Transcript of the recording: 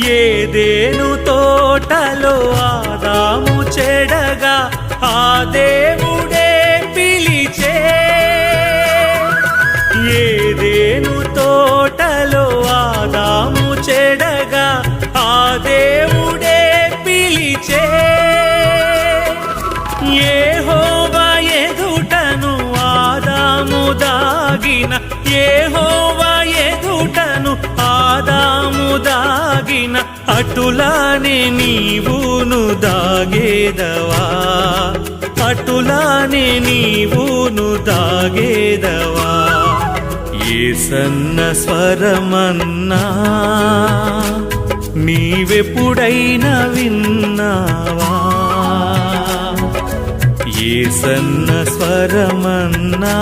ఏదేను తోటలో ఆదాము చెడగా ఆ దేవుడే పిలిచే, ఏదేను తోటలో ఆదాము చెడగా ఆ దేవుడే పిలిచే, యెహోవా ఎదుటను ఆదాము దాగిన, యెహోవా ఎదుటను ఆదాము దాగిన, అటులానే నీవును దాగేదవా, అటులానే నీవును దాగేదవా. యేసన్న స్వరమన్నా నీవెప్పుడైనా విన్నావా, యేసన్న స్వరమన్నా